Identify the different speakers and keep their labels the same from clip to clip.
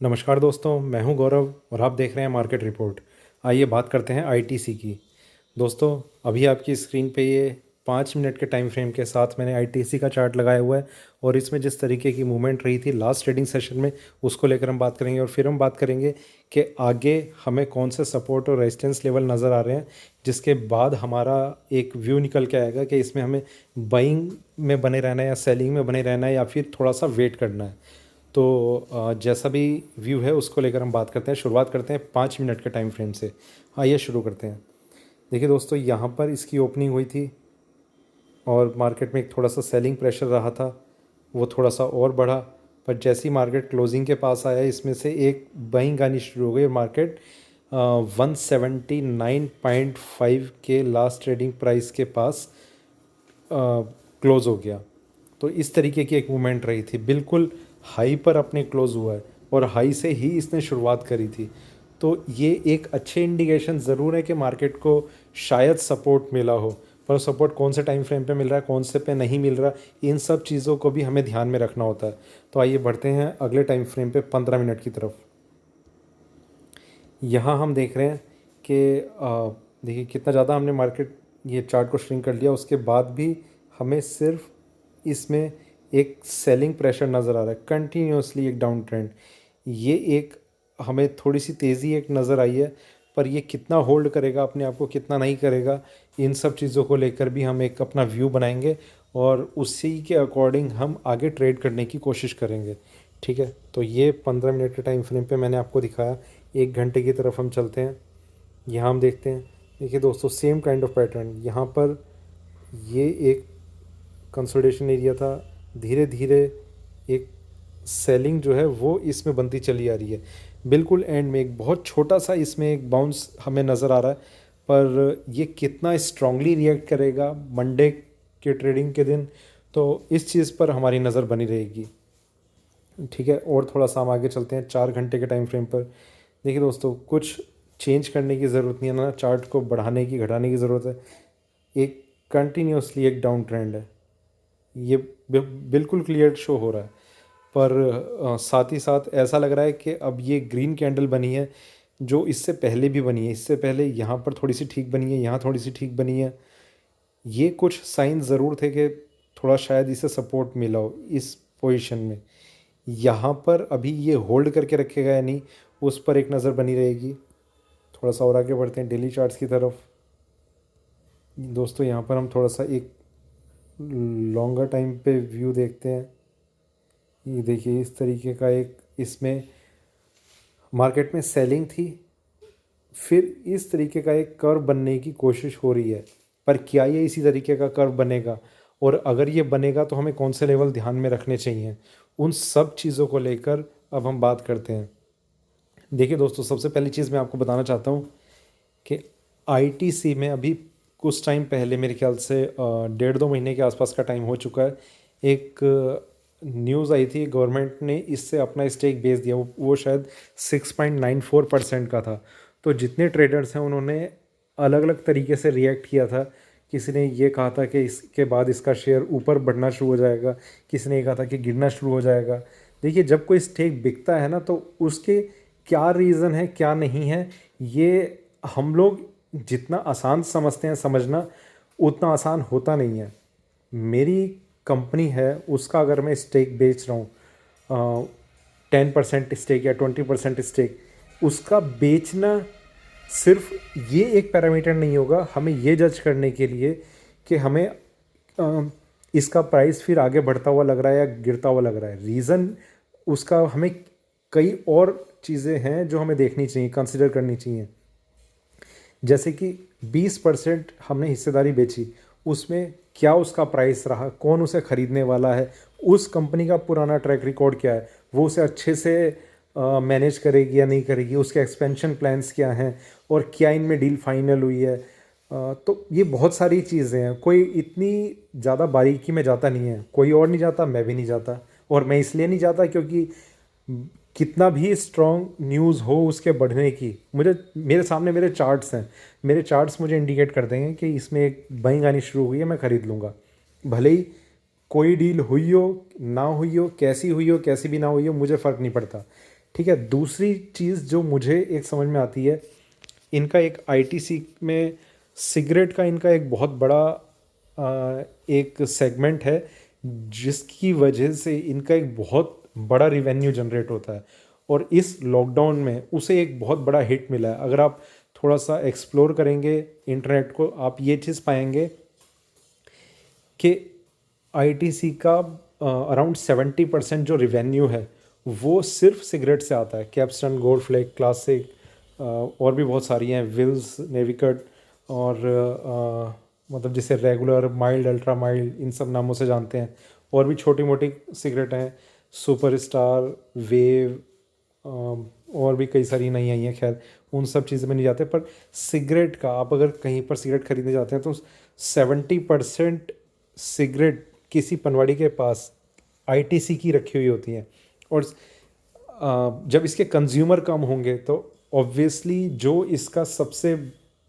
Speaker 1: नमस्कार दोस्तों, मैं हूं गौरव और आप देख रहे हैं मार्केट रिपोर्ट। आइए बात करते हैं आईटीसी की। दोस्तों, अभी आपकी स्क्रीन पे ये 5 मिनट के टाइम फ्रेम के साथ मैंने आईटीसी का चार्ट लगाया हुआ है और इसमें जिस तरीके की मूवमेंट रही थी लास्ट ट्रेडिंग सेशन में, उसको लेकर हम बात करेंगे और फिर हम बात करेंगे कि आगे हमें कौन से सपोर्ट और रेजिस्टेंस लेवल नज़र आ रहे हैं, जिसके बाद हमारा एक व्यू निकल के आएगा कि इसमें हमें बाइंग में बने रहना है या सेलिंग में बने रहना है या फिर थोड़ा सा वेट करना है। तो जैसा भी व्यू है उसको लेकर हम बात करते हैं। शुरुआत करते हैं 5 मिनट के टाइम फ्रेम से। आइए शुरू करते हैं। देखिए दोस्तों, यहाँ पर इसकी ओपनिंग हुई थी और मार्केट में एक थोड़ा सा सेलिंग प्रेशर रहा था, वो थोड़ा सा और बढ़ा। पर जैसी मार्केट क्लोजिंग के पास आया, इसमें से एक बाइंग आनी शुरू हो गई और मार्केट 179.5 के लास्ट ट्रेडिंग प्राइस के पास क्लोज़ हो गया। तो इस तरीके की एक मूवमेंट रही थी, बिल्कुल हाई पर अपने क्लोज़ हुआ है और हाई से ही इसने शुरुआत करी थी। तो ये एक अच्छे इंडिकेशन ज़रूर है कि मार्केट को शायद सपोर्ट मिला हो, पर सपोर्ट कौन से टाइम फ्रेम पे मिल रहा है, कौन से पे नहीं मिल रहा, इन सब चीज़ों को भी हमें ध्यान में रखना होता है। तो आइए बढ़ते हैं अगले टाइम फ्रेम पे 15 मिनट की तरफ। यहाँ हम देख रहे हैं कि देखिए कितना ज़्यादा हमने मार्केट ये चार्ट को श्रिंक कर लिया, उसके बाद भी हमें सिर्फ इसमें एक सेलिंग प्रेशर नज़र आ रहा है, कंटिन्यूसली एक डाउन ट्रेंड। ये एक हमें थोड़ी सी तेज़ी एक नज़र आई है, पर ये कितना होल्ड करेगा अपने आप को, कितना नहीं करेगा, इन सब चीज़ों को लेकर भी हम एक अपना व्यू बनाएंगे और उसी के अकॉर्डिंग हम आगे ट्रेड करने की कोशिश करेंगे। ठीक है, तो ये 15 मिनट के टाइम फ्रेम पे मैंने आपको दिखाया। 1 घंटे की तरफ हम चलते हैं। यहाँ हम देखते हैं, देखिए दोस्तों, सेम काइंड ऑफ पैटर्न यहाँ पर ये एक कंसोलिडेशन एरिया था। धीरे धीरे एक सेलिंग जो है वो इसमें बनती चली आ रही है। बिल्कुल एंड में एक बहुत छोटा सा इसमें एक बाउंस हमें नज़र आ रहा है, पर ये कितना स्ट्रांगली रिएक्ट करेगा मंडे के ट्रेडिंग के दिन, तो इस चीज़ पर हमारी नज़र बनी रहेगी। ठीक है, और थोड़ा सा हम आगे चलते हैं 4 घंटे के टाइम फ्रेम पर। देखिए दोस्तों, कुछ चेंज करने की ज़रूरत नहीं है ना, चार्ट को बढ़ाने की घटाने की ज़रूरत है। एक कंटिन्यूसली एक डाउन ट्रेंड है, ये बिल्कुल क्लियर शो हो रहा है। पर साथ ही साथ ऐसा लग रहा है कि अब ये ग्रीन कैंडल बनी है, जो इससे पहले भी बनी है। इससे पहले यहाँ पर थोड़ी सी ठीक बनी है, यहाँ थोड़ी सी ठीक बनी है। ये कुछ साइन ज़रूर थे कि थोड़ा शायद इसे सपोर्ट मिला हो इस पोजीशन में। यहाँ पर अभी ये होल्ड करके रखेगा या नहीं, उस पर एक नज़र बनी रहेगी। थोड़ा सा और आगे बढ़ते हैं डेली चार्ट्स की तरफ। दोस्तों, यहाँ पर हम थोड़ा सा एक लॉन्गर टाइम पे व्यू देखते हैं। ये देखिए, इस तरीके का एक इसमें मार्केट में सेलिंग थी, फिर इस तरीके का एक कर्व बनने की कोशिश हो रही है। पर क्या ये इसी तरीके का कर्व बनेगा, और अगर ये बनेगा तो हमें कौन से लेवल ध्यान में रखने चाहिए, उन सब चीज़ों को लेकर अब हम बात करते हैं। देखिए दोस्तों, सबसे पहली चीज़ मैं आपको बताना चाहता हूँ कि आईटीसी में अभी कुछ टाइम पहले, मेरे ख्याल से 1.5-2 महीने के आसपास का टाइम हो चुका है, एक न्यूज़ आई थी, गवर्नमेंट ने इससे अपना स्टेक बेच दिया। वो शायद 6.94% का था। तो जितने ट्रेडर्स हैं उन्होंने अलग अलग तरीके से रिएक्ट किया था। किसी ने ये कहा था कि इसके बाद इसका शेयर ऊपर बढ़ना शुरू हो जाएगा, किसी ने ये कहा था कि गिरना शुरू हो जाएगा। देखिए, जब कोई स्टेक बिकता है ना, तो उसके क्या रीज़न है क्या नहीं है, ये हम लोग जितना आसान समझते हैं समझना, उतना आसान होता नहीं है। मेरी कंपनी है, उसका अगर मैं स्टेक बेच रहा हूँ, 10% स्टेक या 20% स्टेक, उसका बेचना सिर्फ ये एक पैरामीटर नहीं होगा हमें ये जज करने के लिए कि हमें इसका प्राइस फिर आगे बढ़ता हुआ लग रहा है या गिरता हुआ लग रहा है। रीज़न उसका हमें कई और चीज़ें हैं जो हमें देखनी चाहिए, कंसिडर करनी चाहिए। जैसे कि 20% हमने हिस्सेदारी बेची, उसमें क्या उसका प्राइस रहा, कौन उसे ख़रीदने वाला है, उस कंपनी का पुराना ट्रैक रिकॉर्ड क्या है, वो उसे अच्छे से मैनेज करेगी या नहीं करेगी, उसके एक्सपेंशन प्लान्स क्या हैं, और क्या इनमें डील फाइनल हुई है। तो ये बहुत सारी चीज़ें हैं, कोई इतनी ज़्यादा बारीकी में जाता नहीं है, कोई और नहीं जाता, मैं भी नहीं जाता। और मैं इसलिए नहीं जाता क्योंकि कितना भी स्ट्रॉन्ग न्यूज़ हो उसके बढ़ने की, मुझे मेरे सामने मेरे चार्ट्स हैं, मेरे चार्ट्स मुझे इंडिकेट कर देंगे कि इसमें एक बाइंग आनी शुरू हुई है, मैं ख़रीद लूँगा। भले ही कोई डील हुई हो ना हुई हो, कैसी हुई हो कैसी भी ना हुई हो, मुझे फ़र्क नहीं पड़ता। ठीक है। दूसरी चीज़ जो मुझे एक समझ में आती है, इनका एक आईटीसी में सिगरेट का इनका एक बहुत बड़ा एक सेगमेंट है, जिसकी वजह से इनका एक बहुत बड़ा रिवेन्यू जनरेट होता है। और इस लॉकडाउन में उसे एक बहुत बड़ा हिट मिला है। अगर आप थोड़ा सा एक्सप्लोर करेंगे इंटरनेट को, आप ये चीज़ पाएंगे कि आईटीसी का अराउंड 70% जो रिवेन्यू है वो सिर्फ सिगरेट से आता है। कैप्स्टन, गोल्ड फ्लेक, क्लासिक, और भी बहुत सारी हैं, विल्स, नेविकट, और मतलब जिसे रेगुलर, माइल्ड, अल्ट्रा माइल्ड, इन सब नामों से जानते हैं। और भी छोटी मोटी सिगरेट हैं, सुपर स्टार, वेव, और भी कई सारी नई आई हैं। खैर उन सब चीज़ों में नहीं जाते, पर सिगरेट का आप अगर कहीं पर सिगरेट खरीदने जाते हैं तो 70% सिगरेट किसी पनवाड़ी के पास आईटीसी की रखी हुई होती हैं। और जब इसके कंज्यूमर कम होंगे तो ऑब्वियसली जो इसका सबसे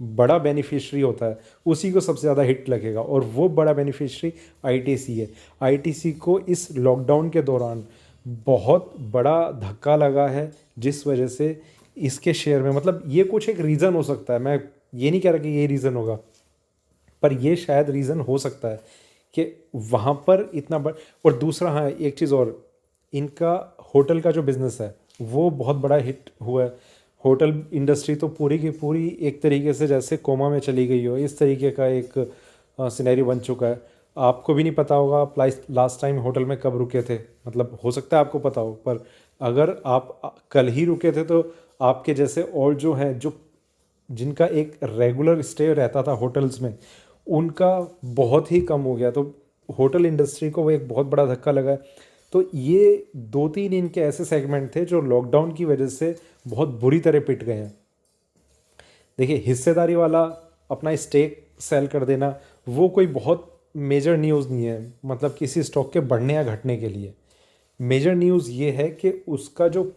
Speaker 1: बड़ा बेनिफिशियरी होता है उसी को सबसे ज़्यादा हिट लगेगा, और वो बड़ा बेनिफिशियरी आईटीसी है। आईटीसी को इस लॉकडाउन के दौरान बहुत बड़ा धक्का लगा है, जिस वजह से इसके शेयर में, मतलब ये कुछ एक रीज़न हो सकता है, मैं ये नहीं कह रहा कि ये रीज़न होगा, पर ये शायद रीज़न हो सकता है कि वहाँ पर इतना बड़ा। और दूसरा, हाँ, एक चीज़ और, इनका होटल का जो बिज़नेस है वो बहुत बड़ा हिट हुआ है। होटल इंडस्ट्री तो पूरी की पूरी एक तरीके से जैसे कोमा में चली गई हो, इस तरीके का एक सिनेरियो बन चुका है। आपको भी नहीं पता होगा आप लास्ट टाइम होटल में कब रुके थे, मतलब हो सकता है आपको पता हो, पर अगर आप कल ही रुके थे तो आपके जैसे और जो हैं, जो जिनका एक रेगुलर स्टे रहता था होटल्स में, उनका बहुत ही कम हो गया। तो होटल इंडस्ट्री को वो एक बहुत बड़ा धक्का लगा है। तो ये 2-3 इनके ऐसे सेगमेंट थे जो लॉकडाउन की वजह से बहुत बुरी तरह पिट गए हैं। देखिए, हिस्सेदारी वाला अपना स्टेक सेल कर देना वो कोई बहुत मेजर न्यूज़ नहीं है, मतलब किसी स्टॉक के बढ़ने या घटने के लिए। मेजर न्यूज़ ये है कि उसका जो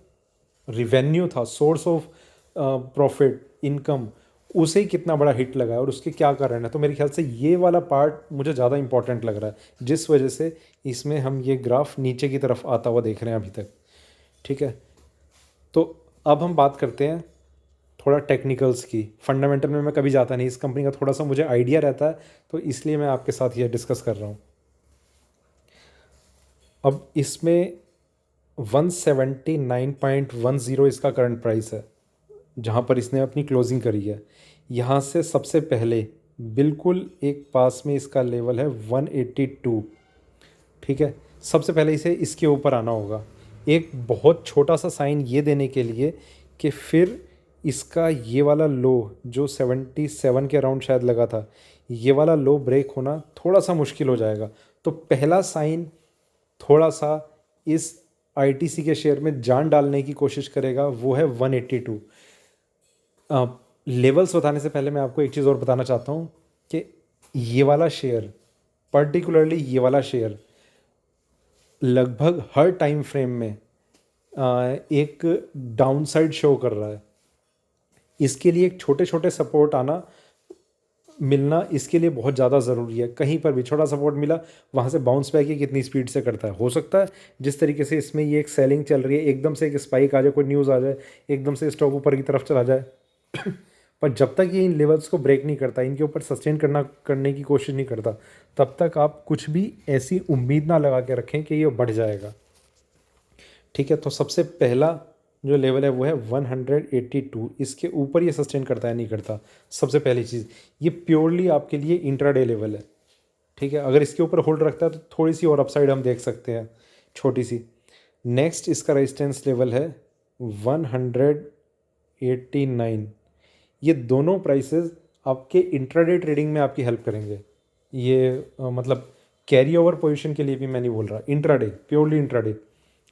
Speaker 1: रिवेन्यू था, सोर्स ऑफ प्रॉफिट, इनकम, उसे ही कितना बड़ा हिट लगा है और उसके क्या कारण है। तो मेरे ख्याल से ये वाला पार्ट मुझे ज़्यादा इंपॉर्टेंट लग रहा है, जिस वजह से इसमें हम ये ग्राफ नीचे की तरफ आता हुआ देख रहे हैं अभी तक। ठीक है, तो अब हम बात करते हैं थोड़ा टेक्निकल्स की। फंडामेंटल में मैं कभी जाता नहीं, इस कंपनी का थोड़ा सा मुझे आइडिया रहता है, तो इसलिए मैं आपके साथ ये डिस्कस कर रहा हूँ। अब इसमें 179.10 इसका करंट प्राइस है, जहाँ पर इसने अपनी क्लोजिंग करी है। यहाँ से सबसे पहले बिल्कुल एक पास में इसका लेवल है 182। ठीक है, सबसे पहले इसे इसके ऊपर आना होगा, एक बहुत छोटा सा साइन ये देने के लिए कि फिर इसका ये वाला लो जो 77 के अराउंड शायद लगा था, ये वाला लो ब्रेक होना थोड़ा सा मुश्किल हो जाएगा। तो पहला साइन थोड़ा सा इस आईटीसी के शेयर में जान डालने की कोशिश करेगा, वो है 182। लेवल्स बताने से पहले मैं आपको एक चीज़ और बताना चाहता हूँ कि ये वाला शेयर, पर्टिकुलरली ये वाला शेयर, लगभग हर टाइम फ्रेम में एक डाउनसाइड शो कर रहा है। इसके लिए एक छोटे छोटे सपोर्ट मिलना इसके लिए बहुत ज़्यादा ज़रूरी है। कहीं पर भी छोटा सपोर्ट मिला, वहाँ से बाउंस बैक ही कितनी स्पीड से करता है। हो सकता है जिस तरीके से इसमें ये एक सेलिंग चल रही है, एकदम से एक स्पाइक आ जाए, कोई न्यूज़ आ जाए, एकदम से स्टॉक ऊपर की तरफ चला जाए पर जब तक ये इन लेवल्स को ब्रेक नहीं करता, इनके ऊपर सस्टेन करने की कोशिश नहीं करता, तब तक आप कुछ भी ऐसी उम्मीद ना लगा के रखें कि ये बढ़ जाएगा। ठीक है, तो सबसे पहला जो लेवल है वो है 182। इसके ऊपर ये सस्टेन करता है नहीं करता, सबसे पहली चीज़। ये प्योरली आपके लिए इंट्राडे लेवल है। ठीक है, अगर इसके ऊपर होल्ड रखता है तो थोड़ी सी और अपसाइड हम देख सकते हैं, छोटी सी। नेक्स्ट इसका रेजिस्टेंस लेवल है 189। ये दोनों प्राइसेस आपके इंट्राडे ट्रेडिंग में आपकी हेल्प करेंगे। ये मतलब कैरी ओवर पोजीशन के लिए भी मैं नहीं बोल रहा, इंट्राडे, प्योरली इंट्राडे।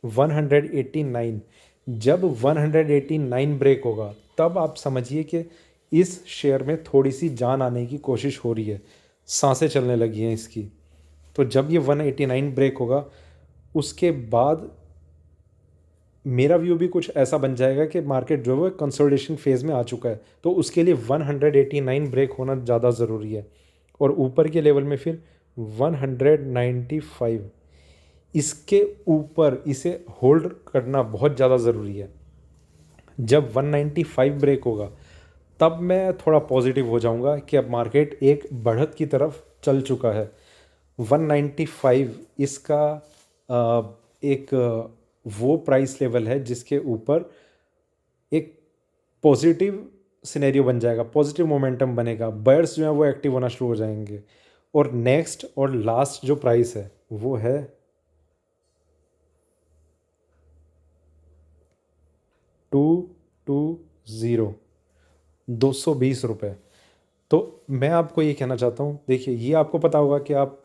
Speaker 1: 189, जब 189 ब्रेक होगा तब आप समझिए कि इस शेयर में थोड़ी सी जान आने की कोशिश हो रही है, सांसें चलने लगी हैं इसकी। तो जब ये 189 ब्रेक होगा, उसके बाद मेरा व्यू भी कुछ ऐसा बन जाएगा कि मार्केट जो है कंसोलिडेशन फेज़ में आ चुका है। तो उसके लिए 189 ब्रेक होना ज़्यादा ज़रूरी है, और ऊपर के लेवल में फिर 195, इसके ऊपर इसे होल्ड करना बहुत ज़्यादा ज़रूरी है। जब 195 ब्रेक होगा तब मैं थोड़ा पॉजिटिव हो जाऊंगा कि अब मार्केट एक बढ़त की तरफ चल चुका है। 195 इसका एक वो प्राइस लेवल है जिसके ऊपर एक पॉजिटिव सिनेरियो बन जाएगा, पॉजिटिव मोमेंटम बनेगा, बायर्स जो है वो एक्टिव होना शुरू हो जाएंगे। और नेक्स्ट और लास्ट जो प्राइस है वो है 220, 220 रुपये। तो मैं आपको ये कहना चाहता हूँ, देखिए ये आपको पता होगा कि आप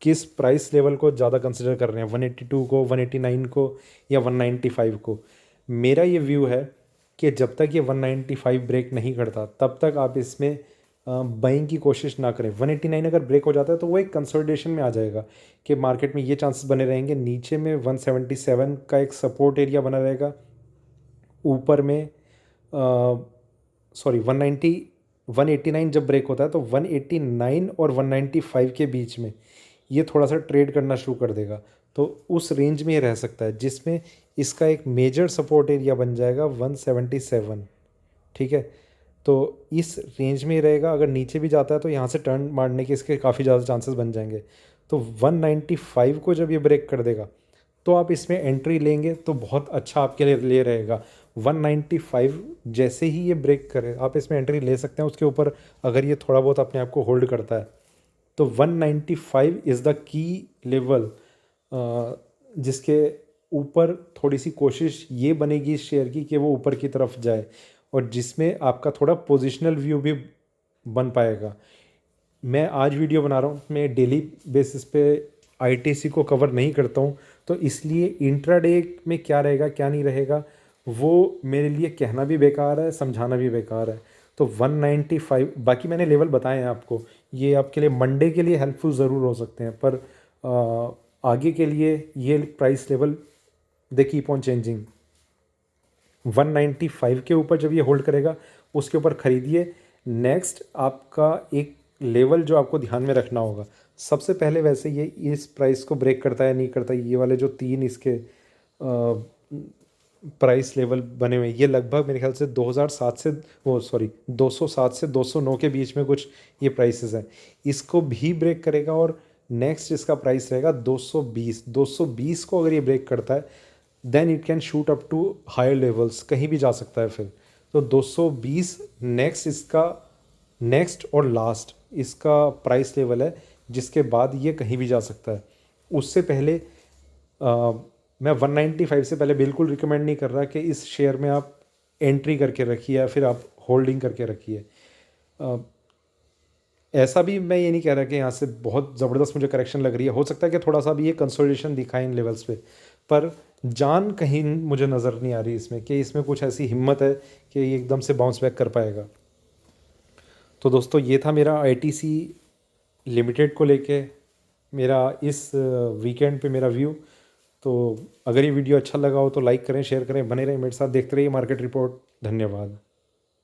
Speaker 1: किस प्राइस लेवल को ज़्यादा कंसिडर कर रहे हैं, 182 को, 189 को या 195 को। मेरा ये व्यू है कि जब तक ये 195 ब्रेक नहीं करता तब तक आप इसमें बाइंग की कोशिश ना करें। 189 अगर ब्रेक हो जाता है तो वो एक कंसोलिडेशन में आ जाएगा कि मार्केट में ये चांसेस बने रहेंगे, नीचे में 177 का एक सपोर्ट एरिया बना रहेगा, ऊपर में सॉरी 189 जब ब्रेक होता है तो 189 और 195 के बीच में ये थोड़ा सा ट्रेड करना शुरू कर देगा। तो उस रेंज में ये रह सकता है जिसमें इसका एक मेजर सपोर्ट एरिया बन जाएगा 177। ठीक है, तो इस रेंज में ही रहेगा। अगर नीचे भी जाता है तो यहाँ से टर्न मारने के इसके काफ़ी ज़्यादा चांसेस बन जाएंगे। तो 195 को जब ये ब्रेक कर देगा तो आप इसमें एंट्री लेंगे तो बहुत अच्छा आपके लिए रहेगा। 195 जैसे ही ये ब्रेक करे आप इसमें एंट्री ले सकते हैं। उसके ऊपर अगर ये थोड़ा बहुत अपने आप को होल्ड करता है तो 195 इज़ द की लेवल जिसके ऊपर थोड़ी सी कोशिश ये बनेगी इस शेयर की कि वो ऊपर की तरफ जाए और जिसमें आपका थोड़ा पोजिशनल व्यू भी बन पाएगा। मैं आज वीडियो बना रहा हूँ, मैं डेली बेसिस पे आईटीसी को कवर नहीं करता हूँ, तो इसलिए इंट्राडे में क्या रहेगा क्या नहीं रहेगा वो मेरे लिए कहना भी बेकार है, समझाना भी बेकार है। तो 195 बाकी मैंने लेवल बताए हैं आपको, ये आपके लिए मंडे के लिए हेल्पफुल ज़रूर हो सकते हैं, पर आगे के लिए ये price level they keep on changing. 195 के ऊपर जब ये होल्ड करेगा उसके ऊपर ख़रीदिए। नेक्स्ट आपका एक लेवल जो आपको ध्यान में रखना होगा, सबसे पहले वैसे ये इस प्राइस को ब्रेक करता है नहीं करता, ये वाले जो तीन इसके प्राइस लेवल बने हुए ये लगभग मेरे ख्याल से 2007 से 207 से 209 के बीच में कुछ ये प्राइसेस हैं। इसको भी ब्रेक करेगा और नेक्स्ट इसका प्राइस रहेगा 220 को अगर ये ब्रेक करता है then it can shoot up to higher levels, कहीं भी जा सकता है फिर। तो 220 नेक्स्ट इसका नेक्स्ट और लास्ट इसका प्राइस लेवल है जिसके बाद ये कहीं भी जा सकता है। उससे पहले मैं 195 से पहले बिल्कुल रिकमेंड नहीं कर रहा कि इस शेयर में आप एंट्री करके रखिए या फिर आप होल्डिंग करके रखिए। ऐसा भी मैं ये नहीं कह रहा कि यहाँ से बहुत ज़बरदस्त मुझे करेक्शन लग रही है, हो सकता है कि थोड़ा सा भी ये कंसोलिडेशन दिखाए इन लेवल्स पे, पर जान कहीं मुझे नज़र नहीं आ रही इसमें कि इसमें कुछ ऐसी हिम्मत है कि ये एकदम से बाउंस बैक कर पाएगा। तो दोस्तों ये था मेरा आईटीसी लिमिटेड को लेके मेरा इस वीकेंड पे मेरा व्यू। तो अगर ये वीडियो अच्छा लगा हो तो लाइक करें, शेयर करें, बने रहें मेरे साथ, देखते रहिए मार्केट रिपोर्ट। धन्यवाद।